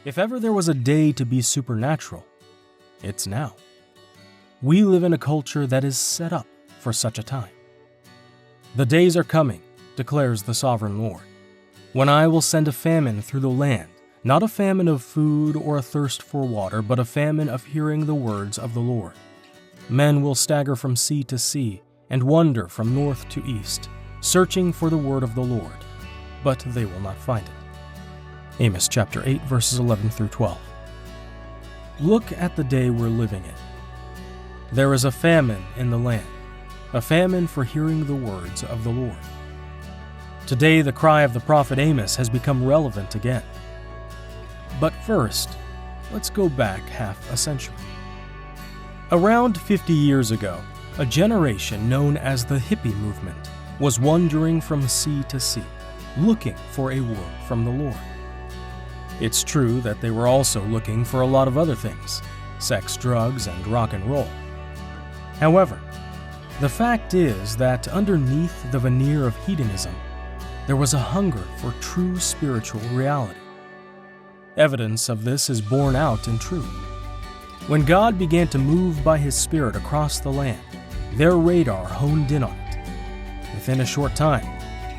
If ever there was a day to be supernatural, it's now. We live in a culture that is set up for such a time. The days are coming, declares the sovereign Lord, when I will send a famine through the land, not a famine of food or a thirst for water, but a famine of hearing the words of the Lord. Men will stagger from sea to sea and wander from north to east, searching for the word of the Lord, but they will not find it. Amos chapter 8, verses 11 through 12. Look at the day we're living in. There is a famine in the land, a famine for hearing the words of the Lord. Today, the cry of the prophet Amos has become relevant again. But first, let's go back half a century. Around 50 years ago, a generation known as the hippie movement was wandering from sea to sea, looking for a word from the Lord. It's true that they were also looking for a lot of other things, sex, drugs, and rock and roll. However, the fact is that underneath the veneer of hedonism, there was a hunger for true spiritual reality. Evidence of this is borne out in truth. When God began to move by His Spirit across the land, their radar honed in on it. Within a short time,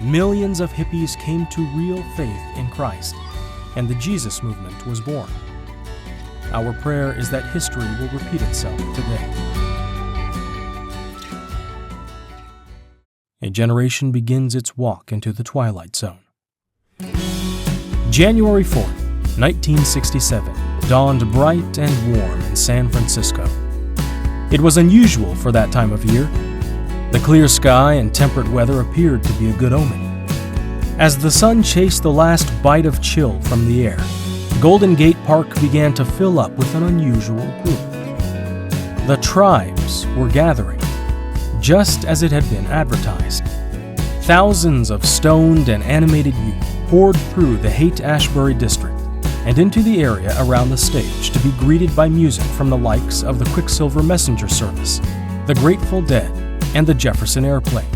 millions of hippies came to real faith in Christ, and the Jesus movement was born. Our prayer is that history will repeat itself today. A generation begins its walk into the Twilight Zone. January 4th, 1967, dawned bright and warm in San Francisco. It was unusual for that time of year. The clear sky and temperate weather appeared to be a good omen. As the sun chased the last bite of chill from the air, Golden Gate Park began to fill up with an unusual group. The tribes were gathering, just as it had been advertised. Thousands of stoned and animated youth poured through the Haight-Ashbury district and into the area around the stage to be greeted by music from the likes of the Quicksilver Messenger Service, the Grateful Dead, and the Jefferson Airplane.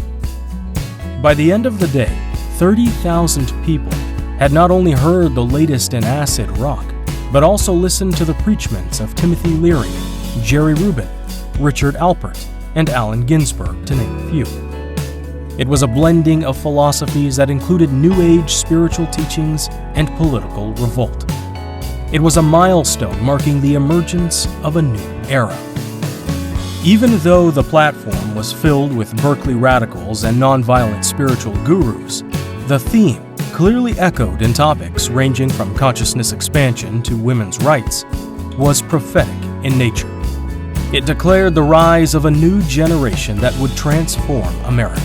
By the end of the day, 30,000 people had not only heard the latest in acid rock, but also listened to the preachments of Timothy Leary, Jerry Rubin, Richard Alpert, and Allen Ginsberg, to name a few. It was a blending of philosophies that included New Age spiritual teachings and political revolt. It was a milestone marking the emergence of a new era. Even though the platform was filled with Berkeley radicals and nonviolent spiritual gurus, the theme, clearly echoed in topics ranging from consciousness expansion to women's rights, was prophetic in nature. It declared the rise of a new generation that would transform America.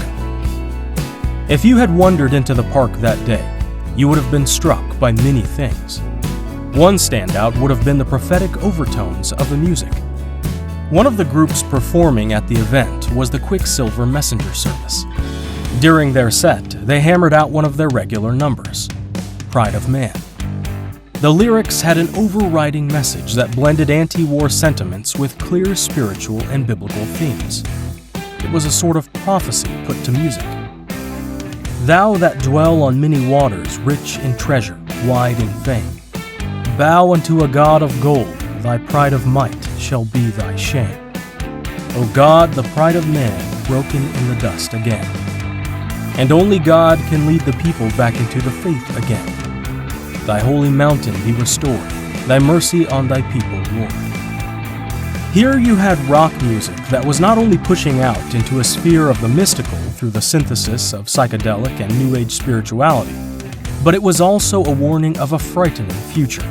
If you had wandered into the park that day, you would have been struck by many things. One standout would have been the prophetic overtones of the music. One of the groups performing at the event was the Quicksilver Messenger Service. During their set, they hammered out one of their regular numbers, Pride of Man. The lyrics had an overriding message that blended anti-war sentiments with clear spiritual and biblical themes. It was a sort of prophecy put to music. Thou that dwell on many waters, rich in treasure, wide in fame, bow unto a God of gold, thy pride of might shall be thy shame. O God, the pride of man, broken in the dust again. And only God can lead the people back into the faith again. Thy holy mountain be restored, thy mercy on thy people, Lord. Here you had rock music that was not only pushing out into a sphere of the mystical through the synthesis of psychedelic and New Age spirituality, but it was also a warning of a frightening future.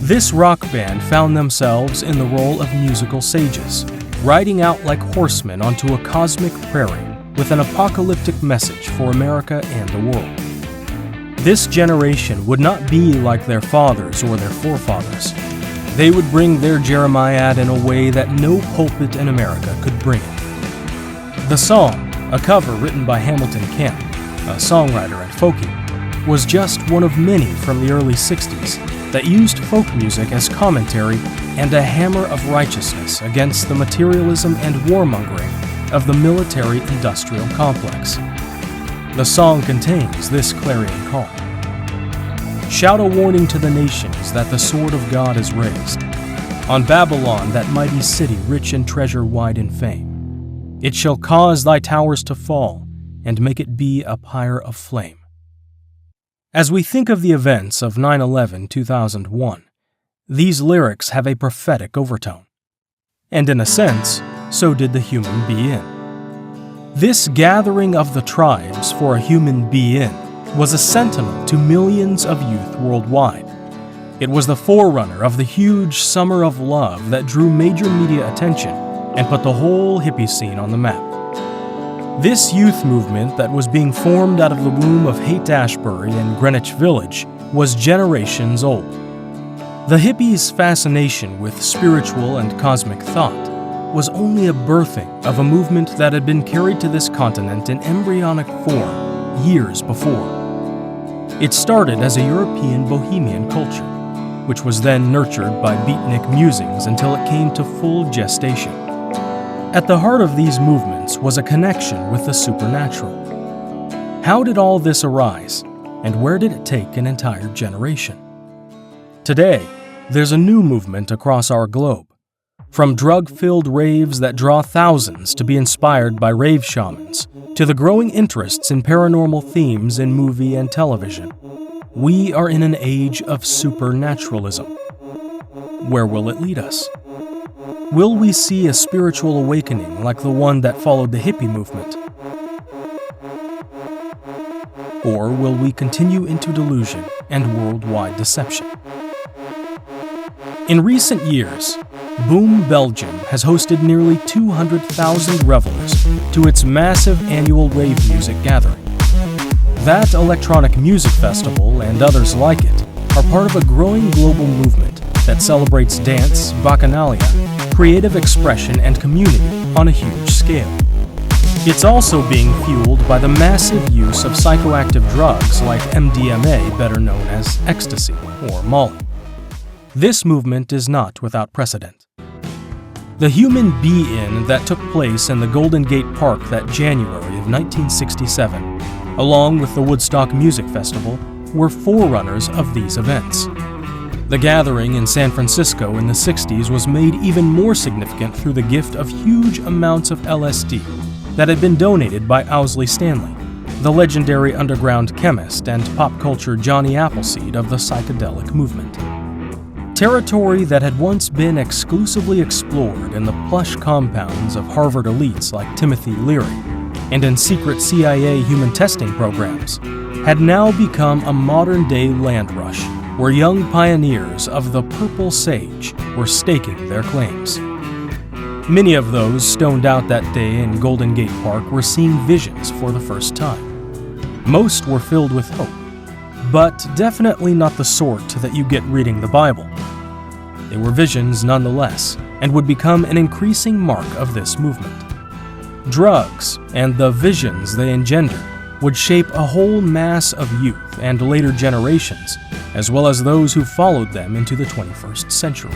This rock band found themselves in the role of musical sages, riding out like horsemen onto a cosmic prairie with an apocalyptic message for America and the world. This generation would not be like their fathers or their forefathers. They would bring their Jeremiad in a way that no pulpit in America could bring it. The song, a cover written by Hamilton Kemp, a songwriter and folkie, was just one of many from the early 60s that used folk music as commentary and a hammer of righteousness against the materialism and warmongering of the military-industrial complex. The song contains this clarion call. shout a warning to the nations that the sword of God is raised. On Babylon, that mighty city rich in treasure wide in fame. It shall cause thy towers to fall, and make it be a pyre of flame. As we think of the events of 9/11/2001, these lyrics have a prophetic overtone. And in a sense, so did the human be-in. This gathering of the tribes for a human be-in was a sentinel to millions of youth worldwide. It was the forerunner of the huge summer of love that drew major media attention and put the whole hippie scene on the map. This youth movement that was being formed out of the womb of Haight-Ashbury and Greenwich Village was generations old. The hippies' fascination with spiritual and cosmic thought was only a birthing of a movement that had been carried to this continent in embryonic form years before. It started as a European bohemian culture, which was then nurtured by beatnik musings until it came to full gestation. At the heart of these movements was a connection with the supernatural. How did all this arise, and where did it take an entire generation? Today, there's a new movement across our globe. From drug-filled raves that draw thousands to be inspired by rave shamans, to the growing interests in paranormal themes in movie and television, we are in an age of supernaturalism. Where will it lead us? Will we see a spiritual awakening like the one that followed the hippie movement? Or will we continue into delusion and worldwide deception? In recent years, Boom Belgium has hosted nearly 200,000 revelers to its massive annual rave music gathering. That electronic music festival and others like it are part of a growing global movement that celebrates dance, bacchanalia, creative expression, and community on a huge scale. It's also being fueled by the massive use of psychoactive drugs like MDMA, better known as ecstasy or Molly. This movement is not without precedent. The human be-in that took place in the Golden Gate Park that January of 1967, along with the Woodstock Music Festival, were forerunners of these events. The gathering in San Francisco in the 60s was made even more significant through the gift of huge amounts of LSD that had been donated by Owsley Stanley, the legendary underground chemist and pop culture Johnny Appleseed of the psychedelic movement. Territory that had once been exclusively explored in the plush compounds of Harvard elites like Timothy Leary and in secret CIA human testing programs had now become a modern-day land rush where young pioneers of the Purple Sage were staking their claims. Many of those stoned out that day in Golden Gate Park were seeing visions for the first time. Most were filled with hope, but definitely not the sort that you get reading the Bible. They were visions nonetheless, and would become an increasing mark of this movement. Drugs, and the visions they engendered, would shape a whole mass of youth and later generations, as well as those who followed them into the 21st century.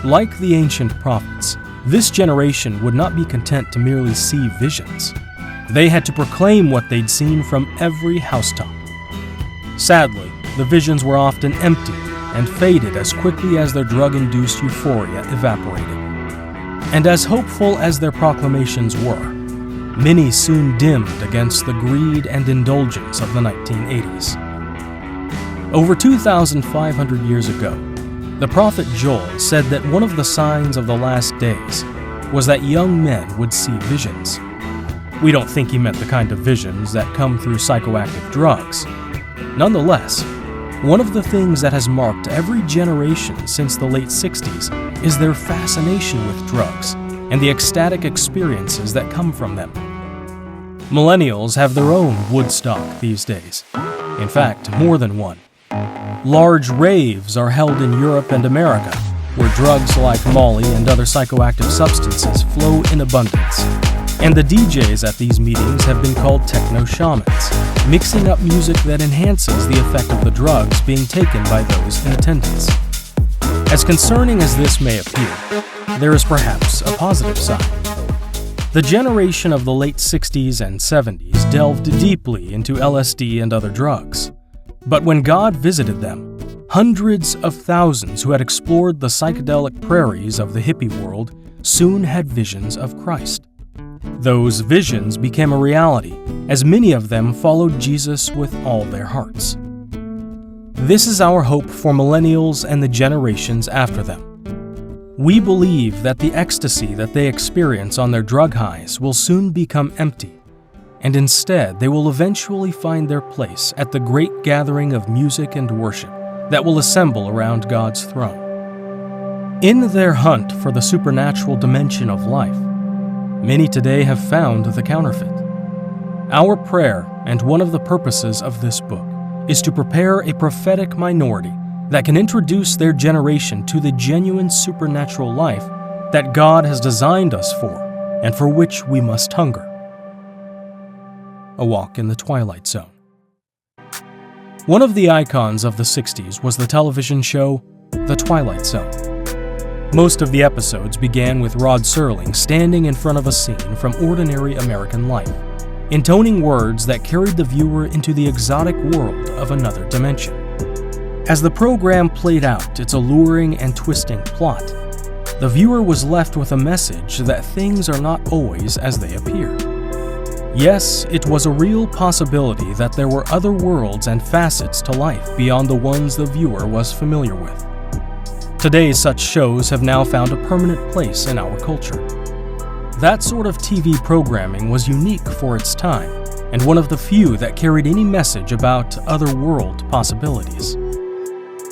Like the ancient prophets, this generation would not be content to merely see visions. They had to proclaim what they'd seen from every housetop. Sadly, the visions were often empty and faded as quickly as their drug-induced euphoria evaporated. And as hopeful as their proclamations were, many soon dimmed against the greed and indulgence of the 1980s. Over 2,500 years ago, the prophet Joel said that one of the signs of the last days was that young men would see visions. We don't think he meant the kind of visions that come through psychoactive drugs. Nonetheless, one of the things that has marked every generation since the late 60s is their fascination with drugs and the ecstatic experiences that come from them. Millennials have their own Woodstock these days. In fact, more than one. Large raves are held in Europe and America, where drugs like Molly and other psychoactive substances flow in abundance. And the DJs at these meetings have been called techno shamans, mixing up music that enhances the effect of the drugs being taken by those in attendance. As concerning as this may appear, there is perhaps a positive side. The generation of the late 60s and 70s delved deeply into LSD and other drugs. But when God visited them, hundreds of thousands who had explored the psychedelic prairies of the hippie world soon had visions of Christ. Those visions became a reality, as many of them followed Jesus with all their hearts. This is our hope for millennials and the generations after them. We believe that the ecstasy that they experience on their drug highs will soon become empty, and instead they will eventually find their place at the great gathering of music and worship that will assemble around God's throne. In their hunt for the supernatural dimension of life, many today have found the counterfeit. Our prayer, and one of the purposes of this book, is to prepare a prophetic minority that can introduce their generation to the genuine supernatural life that God has designed us for and for which we must hunger. A Walk in the Twilight Zone. One of the icons of the 60s was the television show The Twilight Zone. Most of the episodes began with Rod Serling standing in front of a scene from ordinary American life, intoning words that carried the viewer into the exotic world of another dimension. As the program played out its alluring and twisting plot, the viewer was left with a message that things are not always as they appear. Yes, it was a real possibility that there were other worlds and facets to life beyond the ones the viewer was familiar with. Today, such shows have now found a permanent place in our culture. That sort of TV programming was unique for its time, and one of the few that carried any message about other-world possibilities.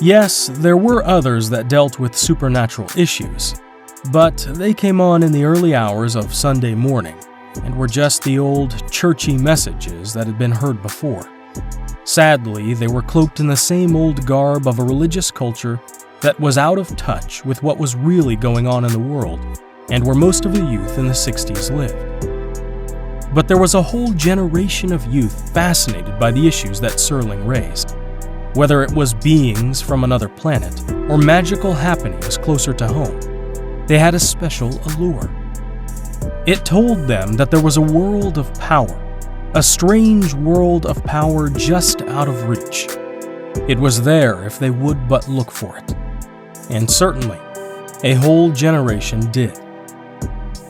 Yes, there were others that dealt with supernatural issues, but they came on in the early hours of Sunday morning and were just the old, churchy messages that had been heard before. Sadly, they were cloaked in the same old garb of a religious culture that was out of touch with what was really going on in the world and where most of the youth in the 60s lived. But there was a whole generation of youth fascinated by the issues that Serling raised. Whether it was beings from another planet or magical happenings closer to home, they had a special allure. It told them that there was a world of power, a strange world of power just out of reach. It was there if they would but look for it. And certainly, a whole generation did.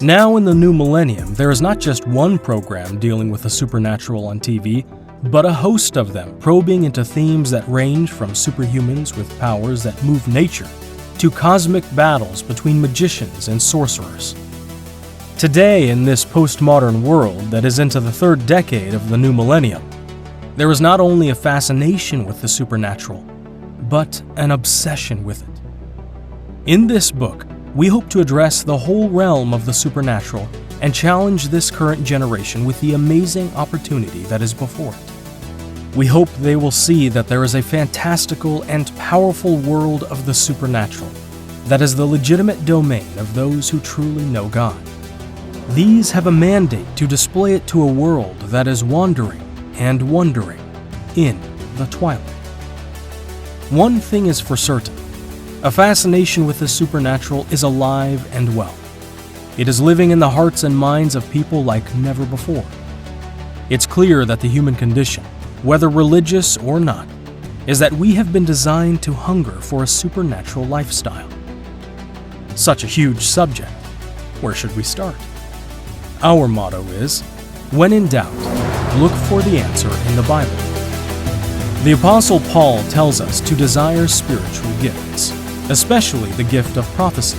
Now in the new millennium, there is not just one program dealing with the supernatural on TV, but a host of them probing into themes that range from superhumans with powers that move nature to cosmic battles between magicians and sorcerers. Today, in this postmodern world that is into the third decade of the new millennium, there is not only a fascination with the supernatural, but an obsession with it. In this book, we hope to address the whole realm of the supernatural and challenge this current generation with the amazing opportunity that is before it. We hope they will see that there is a fantastical and powerful world of the supernatural that is the legitimate domain of those who truly know God. These have a mandate to display it to a world that is wandering and wondering in the twilight. One thing is for certain: a fascination with the supernatural is alive and well. It is living in the hearts and minds of people like never before. It's clear that the human condition, whether religious or not, is that we have been designed to hunger for a supernatural lifestyle. Such a huge subject. Where should we start? Our motto is, when in doubt, look for the answer in the Bible. The Apostle Paul tells us to desire spiritual gifts, especially the gift of prophecy.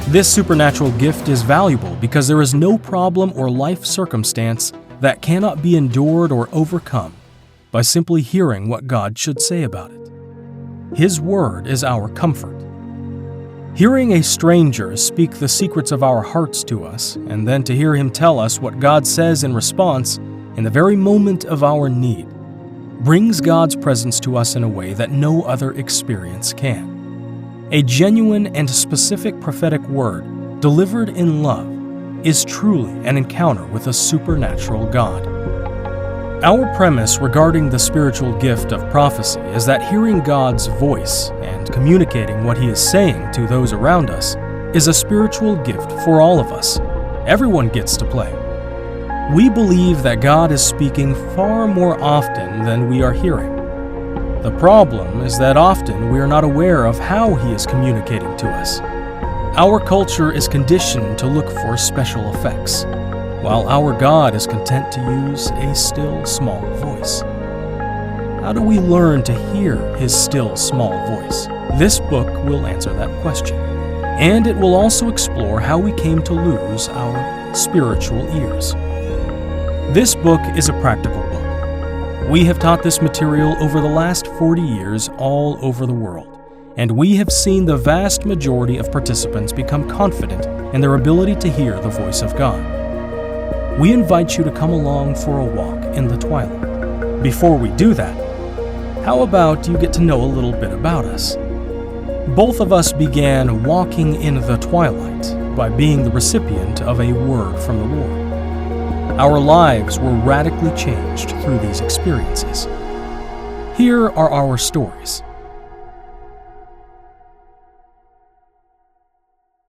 This supernatural gift is valuable because there is no problem or life circumstance that cannot be endured or overcome by simply hearing what God should say about it. His word is our comfort. Hearing a stranger speak the secrets of our hearts to us, and then to hear him tell us what God says in response in the very moment of our need, brings God's presence to us in a way that no other experience can. A genuine and specific prophetic word delivered in love is truly an encounter with a supernatural God. Our premise regarding the spiritual gift of prophecy is that hearing God's voice and communicating what He is saying to those around us is a spiritual gift for all of us. Everyone gets to play. We believe that God is speaking far more often than we are hearing. The problem is that often we are not aware of how He is communicating to us. Our culture is conditioned to look for special effects, while our God is content to use a still, small voice. How do we learn to hear His still, small voice? This book will answer that question, and it will also explore how we came to lose our spiritual ears. This book is a practical book. We have taught this material over the last 40 years all over the world, and we have seen the vast majority of participants become confident in their ability to hear the voice of God. We invite you to come along for a walk in the twilight. Before we do that, how about you get to know a little bit about us? Both of us began walking in the twilight by being the recipient of a word from the Lord. Our lives were radically changed through these experiences. Here are our stories.